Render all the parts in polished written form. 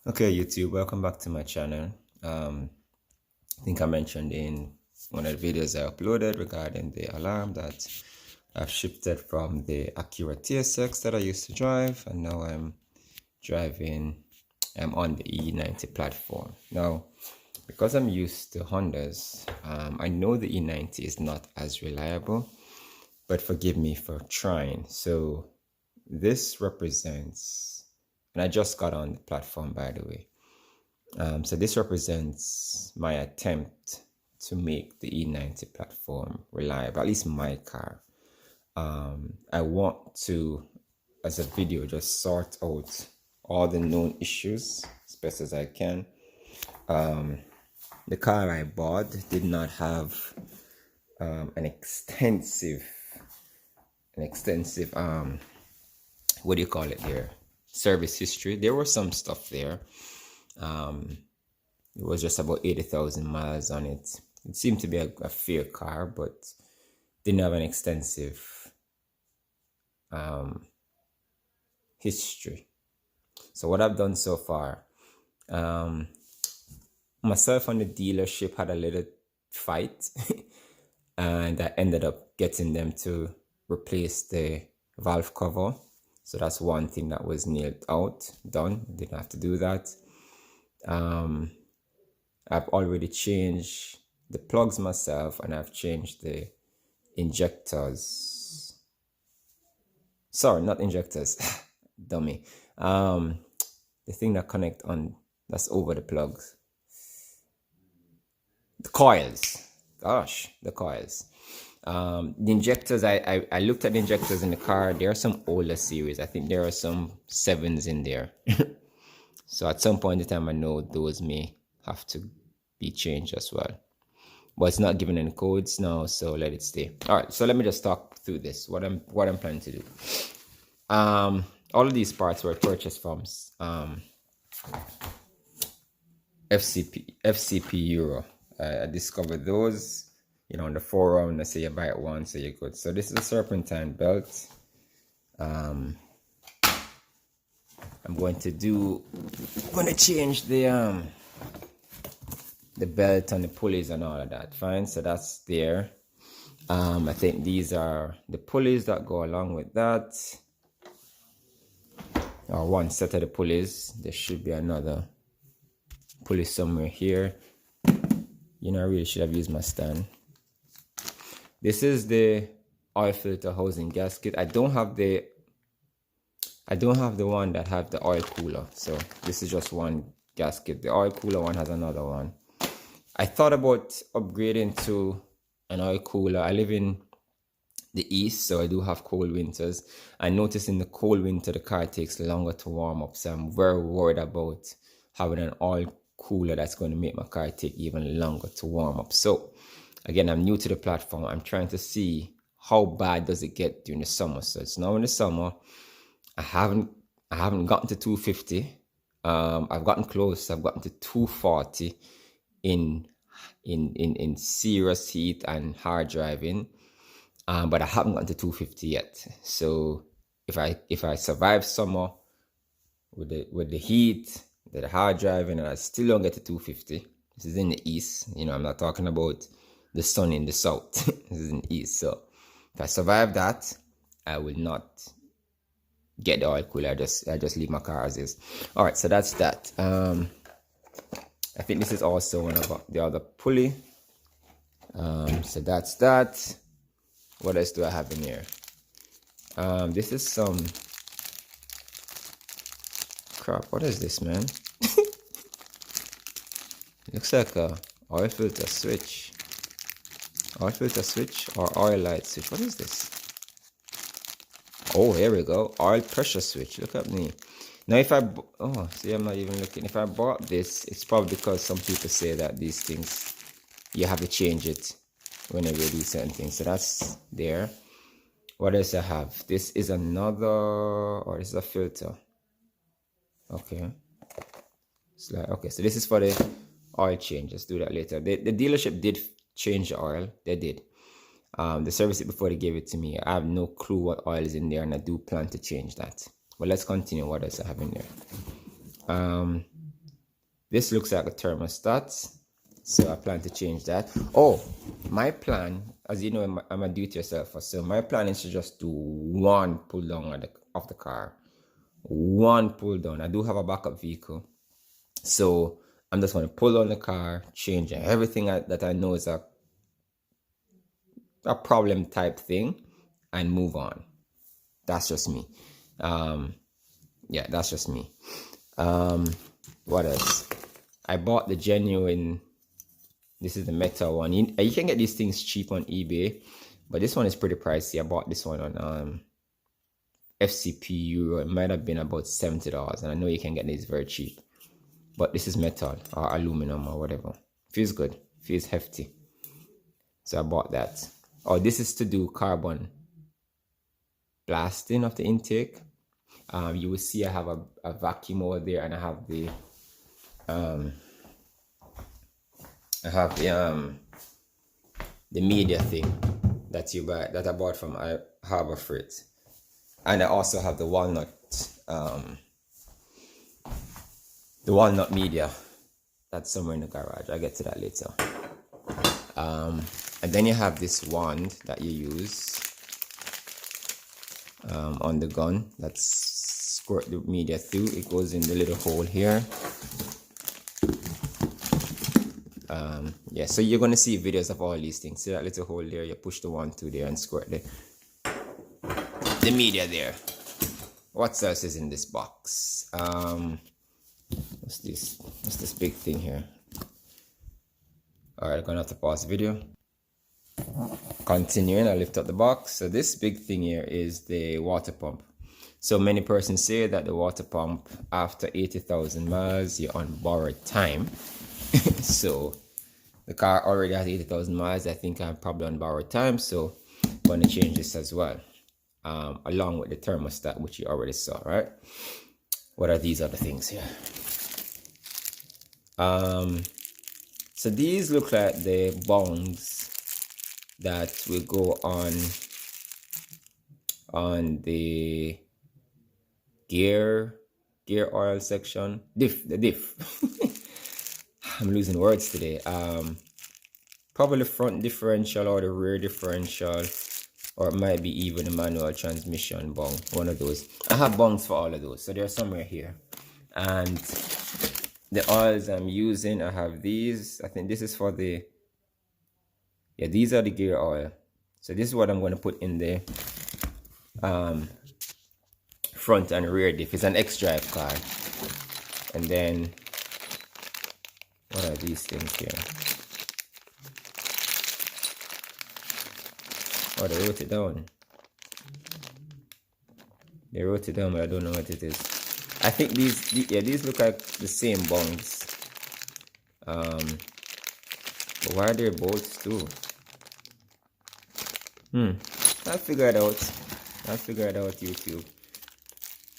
Okay, YouTube, welcome back to my channel. I think I mentioned in one of the videos I uploaded regarding the alarm that I've shifted from the Acura TSX that I used to drive, and now I'm on the E90 platform. Now, because I'm used to Hondas, I know the E90 is not as reliable, but forgive me for trying. So this represents, and I just got on the platform, by the way. So this represents my attempt to make the E90 platform reliable, at least my car. I want to, as a video, just sort out all the known issues as best as I can. The car I bought did not have an extensive what do you call it there, service history. There was some stuff there. It was just about 80,000 miles on it. It seemed to be a fair car, but didn't have an extensive history. So what I've done so far, myself and the dealership had a little fight and I ended up getting them to replace the valve cover. So that's one thing that was nailed out, done. Didn't have to do that. I've already changed the plugs myself, and I've changed the injectors. Sorry, not injectors, dummy. The thing that connect on, that's over the plugs. The coils. Gosh, the coils. The injectors, I looked at the injectors in the car. There are some older series. I think there are some 7s in there. So at some point in time, I know those may have to be changed as well. But it's not giving any codes now, so let it stay. All right, so let me just talk through this. What I'm planning to do. All of these parts were purchased from FCP Euro. I discovered those, on the forum. They say you buy it once, so you're good. So this is a serpentine belt. I'm going to change the belt and the pulleys and all of that. Fine, so that's there. I think these are the pulleys that go along with that, or one set of the pulleys. There should be another pulley somewhere here. I really should have used my stand. This is the oil filter housing gasket. I don't have the one that have the oil cooler, so this is just one gasket. The oil cooler one has another one. I thought about upgrading to an oil cooler. I live in the east, so I do have cold winters. I noticed in the cold winter the car takes longer to warm up, so I'm very worried about having an oil cooler that's going to make my car take even longer to warm up. So again, I'm new to the platform. I'm trying to see how bad does it get during the summer. So it's now in the summer. I haven't gotten to 250. I've gotten close. I've gotten to 240 in serious heat and hard driving, but I haven't gotten to 250 yet. So if I survive summer with the heat, the hard driving, and I still don't get to 250, this is in the east. I'm not talking about the sun in the south. This is in the east. So if I survive that, I will not get the oil cooler. I just leave my car as is. All right, so that's that. I think this is also one of the other pulley. So that's that. What else do I have in here? This is some crap. What is this, man? Looks like a oil filter switch. Oil filter switch or oil light switch. What is this? Oh, here we go. Oil pressure switch. Look at me. Now see, I'm not even looking. If I bought this, it's probably because some people say that these things, you have to change it whenever you do certain things. So that's there. What else I have? This is another, or this is a filter. Okay. Okay, so this is for the oil change. Let's do that later. The dealership did change the oil. They did. They serviced it before they gave it to me. I have no clue what oil is in there, and I do plan to change that. But let's continue. What else I have in there? This looks like a thermostat, so I plan to change that. Oh, my plan, as you know, I'm a do-it-yourselfer, so my plan is to just do one pull down of the car. One pull down. I do have a backup vehicle, so I'm just going to pull on the car, change everything that I know is a problem type thing, and move on. That's just me. Yeah, that's just me. What else? I bought the genuine. This is the metal one. You can get these things cheap on eBay, but this one is pretty pricey. I bought this one on FCP Euro. It might have been about $70, and I know you can get these very cheap. But this is metal or aluminum or whatever. Feels good. Feels hefty. So I bought that. Oh, this is to do carbon blasting of the intake. You will see I have a vacuum over there, and I have the media thing that you buy, that I bought from Harbor Freight, and I also have the walnut media that's somewhere in the garage. I'll get to that later. And then you have this wand that you use on the gun that squirt the media through. It goes in the little hole here. Yeah, so you're gonna see videos of all these things. See that little hole there? You push the wand through there and squirt the media there. What else is in this box? What's this? What's this big thing here? Alright, I'm gonna have to pause the video. Continuing, I lift up the box. So this big thing here is the water pump. So many persons say that the water pump, after 80,000 miles, you're on borrowed time. So the car already has 80,000 miles. I think I'm probably on borrowed time, so I'm going to change this as well, along with the thermostat, which you already saw, right? What are these other things here? So these look like the bongs that will go on the gear oil section. The diff. I'm losing words today. Probably the front differential or the rear differential, or it might be even a manual transmission bong. One of those. I have bongs for all of those, so they're somewhere here. And the oils I'm using, I have these. I think this is for the, yeah, these are the gear oil. So this is what I'm going to put in the front and rear diff. It's an X-Drive car. And then what are these things here? Oh, they wrote it down. They wrote it down, but I don't know what it is. I think these look like the same bongs. But why are there bolts too? I'll figure it out. I'll figure it out, YouTube.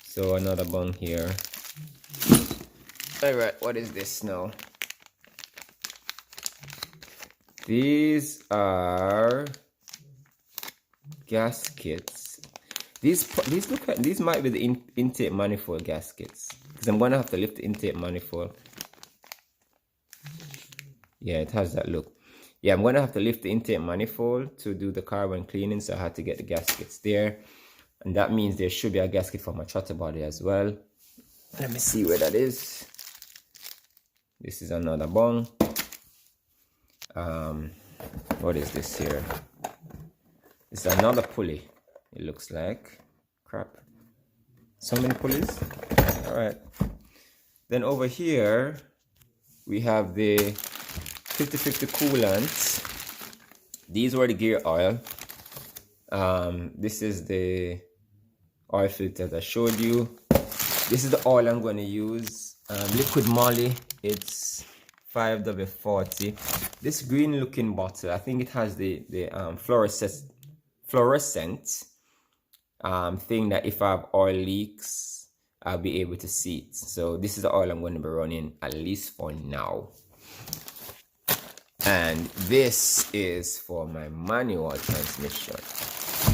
So another bong here. Alright, what is this now? These are gaskets. These look like, these might be the intake manifold gaskets, because I'm gonna have to lift the intake manifold. Yeah, it has that look. Yeah, I'm gonna have to lift the intake manifold to do the carbon cleaning, so I had to get the gaskets there, and that means there should be a gasket for my throttle body as well. Let me see where that is. This is another bung. What is this here? It's another pulley, it looks like. Crap, so many pulleys. All right, then over here we have the 50/50 coolant. These were the gear oil. This is the oil filter that I showed you. This is the oil I'm going to use. Liquid moly. It's 5W40. This green looking bottle, I think it has the fluorescent thing that if I have oil leaks, I'll be able to see it. So this is the oil I'm going to be running, at least for now. And this is for my manual transmission.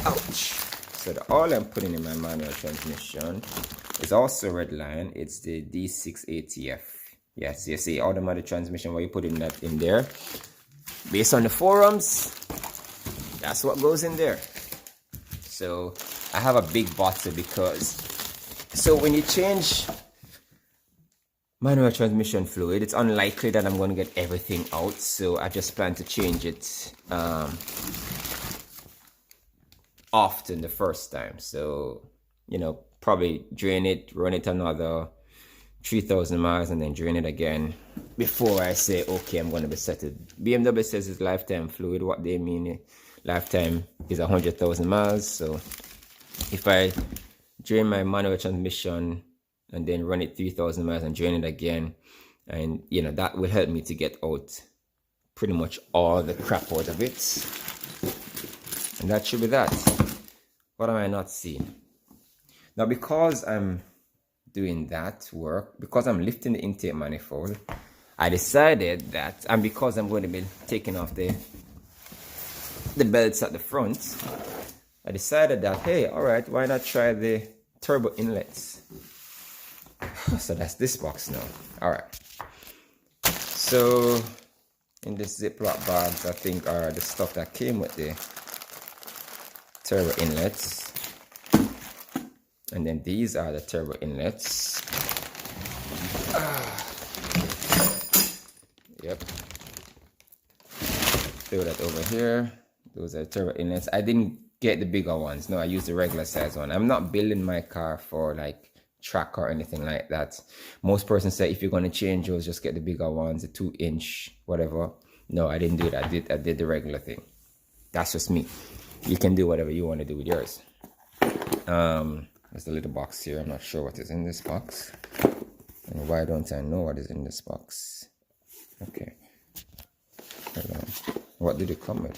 Ouch! So the oil I'm putting in my manual transmission is also red line. It's the D6 ATF. Yes, you see automatic transmission, where you put in that in there. Based on the forums, that's what goes in there. So I have a big bottle because, so when you change manual transmission fluid, it's unlikely that I'm going to get everything out. So I just plan to change it often the first time. So, you know, probably drain it, run it another 3,000 miles and then drain it again before I say, okay, I'm going to be settled. BMW says it's lifetime fluid. What they mean, lifetime is 100,000 miles. So if I drain my manual transmission and then run it 3,000 miles and drain it again, and you know, that will help me to get out pretty much all the crap out of it. And that should be that. What am I not seeing? Now, because I'm doing that work, because I'm lifting the intake manifold, I decided that, and because I'm going to be taking off the belts at the front, I decided that, hey, all right, why not try the turbo inlets? So that's this box now. All right. So in this Ziploc bags, I think are the stuff that came with the turbo inlets. And then these are the turbo inlets. Yep. Throw that over here. Those are turbo inlets. I didn't get the bigger ones. No, I used the regular size one. I'm not building my car for like track or anything like that. Most persons say if you're going to change those, just get the bigger ones, the 2-inch, whatever. No, I didn't do that. I did the regular thing. That's just me. You can do whatever you want to do with yours. There's a little box here. I'm not sure what is in this box. And why don't I know what is in this box? Okay. What did it come with?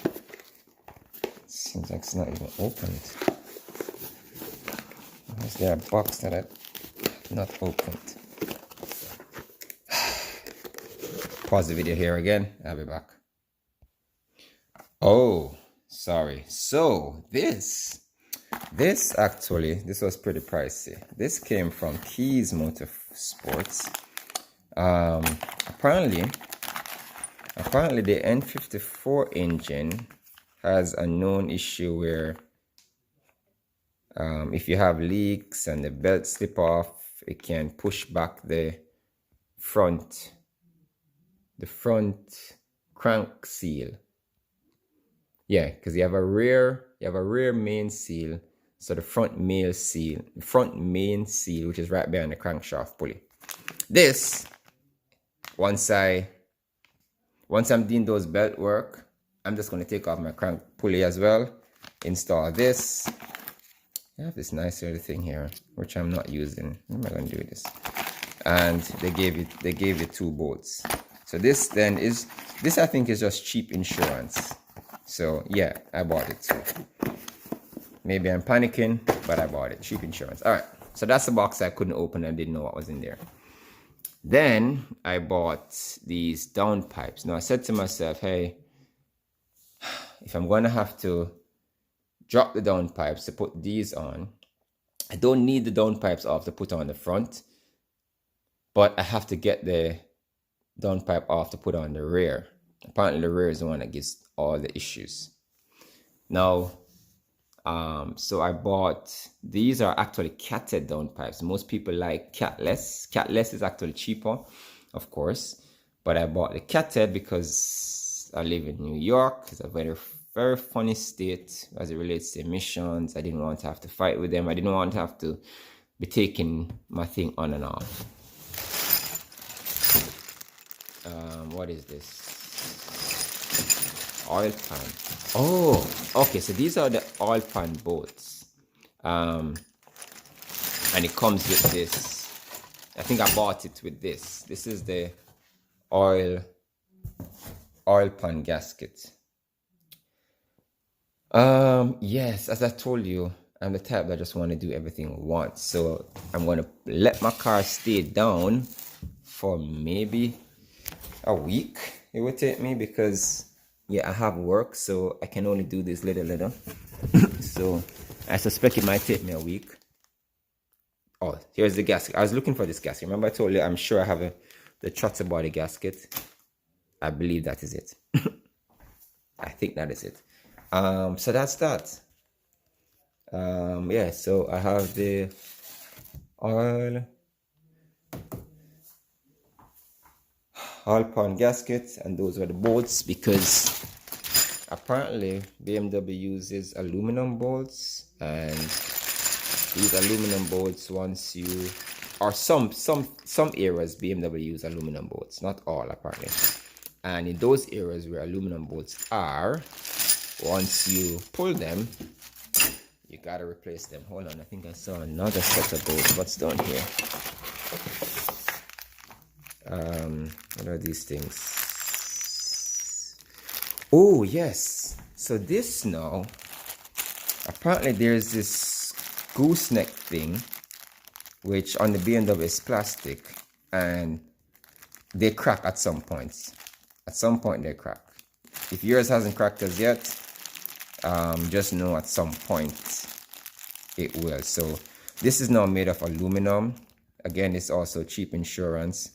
Seems like it's not even opened. Is there a box that I've not opened? Pause the video here again. I'll be back. Oh, sorry. So this was pretty pricey. This came from Keys Motorsports. Apparently the N54 engine has a known issue where if you have leaks and the belt slip off, it can push back the front crank seal. Yeah, because you have a rear main seal. So the front main seal, which is right behind the crankshaft pulley. This, once I'm doing those belt work, I'm just going to take off my crank pulley as well, install this. I have this nice little thing here, which I'm not using. What am I going to do with this? And they gave you 2 bolts. So this I think is just cheap insurance. So yeah, I bought it too. Maybe I'm panicking, but I bought it. Cheap insurance. All right. So that's the box I couldn't open and didn't know what was in there. Then I bought these downpipes. Now I said to myself, hey, if I'm going to have to drop the downpipes to put these on, I don't need the downpipes off to put on the front, but I have to get the downpipe off to put on the rear. Apparently the rear is the one that gives all the issues. Now, so I bought, these are actually catted downpipes. Most people like catless. Catless is actually cheaper, of course, but I bought the catted because I live in New York. It's a very, very funny state as it relates to emissions. I didn't want to have to fight with them. I didn't want to have to be taking my thing on and off. What is this? Oil pan. Oh, okay. So these are the oil pan bolts, and it comes with this. I think I bought it with this. This is the oil pan gasket. Yes, as I told you, I'm the type that just want to do everything once. So I'm going to let my car stay down for maybe a week. It would take me because yeah, I have work, so I can only do this little. So I suspect it might take me a week. Oh, here's the gasket. I was looking for this gasket. Remember I told you I'm sure I have a the throttle body gasket. I believe that is it. I think that is it. So that's that. Yeah, so I have the oil pan gasket, and those are the bolts, because apparently BMW uses aluminum bolts, and these aluminum bolts, once you, or some areas BMW use aluminum bolts, not all apparently, and in those areas where aluminum bolts are, once you pull them, you gotta replace them. Hold on, I think I saw another set of bolts. What's down here? What are these things? Oh yes, so this now, apparently there's this gooseneck thing, which on the BMW is plastic, and they crack at some points. At some point they crack. If yours hasn't cracked as yet, just know at some point it will. So this is now made of aluminum. Again, it's also cheap insurance.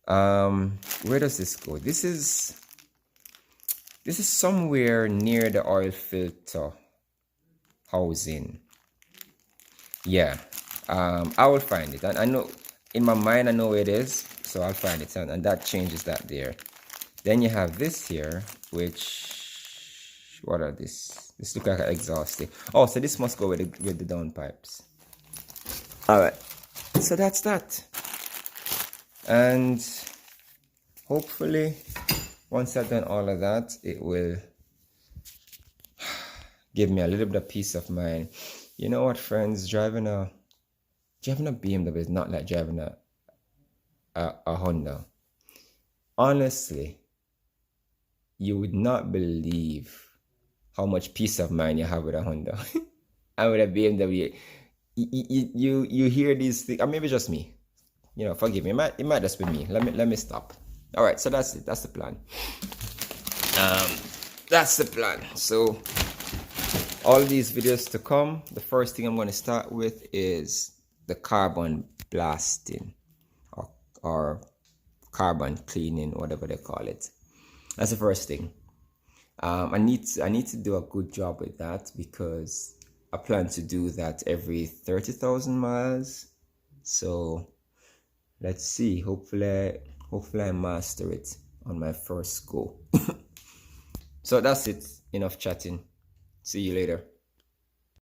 Where does this go? This is somewhere near the oil filter housing. Yeah, I will find it, and I know in my mind I know where it is, so I'll find it, and that changes that there. Then you have this here, which, what are this? This look like an exhaust thing. Oh, so this must go with the downpipes. All right, so that's that, and hopefully once I've done all of that, it will give me a little bit of peace of mind. You know what, friends? Driving a BMW is not like driving a Honda. Honestly, you would not believe how much peace of mind you have with a Honda. And with a BMW, you hear these things, or maybe just me. You know, forgive me. It might just be me. Let me stop. All right, so that's it. That's the plan. That's the plan. So all these videos to come, the first thing I'm going to start with is the carbon blasting, or carbon cleaning, whatever they call it. That's the first thing. I need to do a good job with that, because I plan to do that every 30,000 miles. So let's see. Hopefully I master it on my first go. So that's it. Enough chatting. See you later.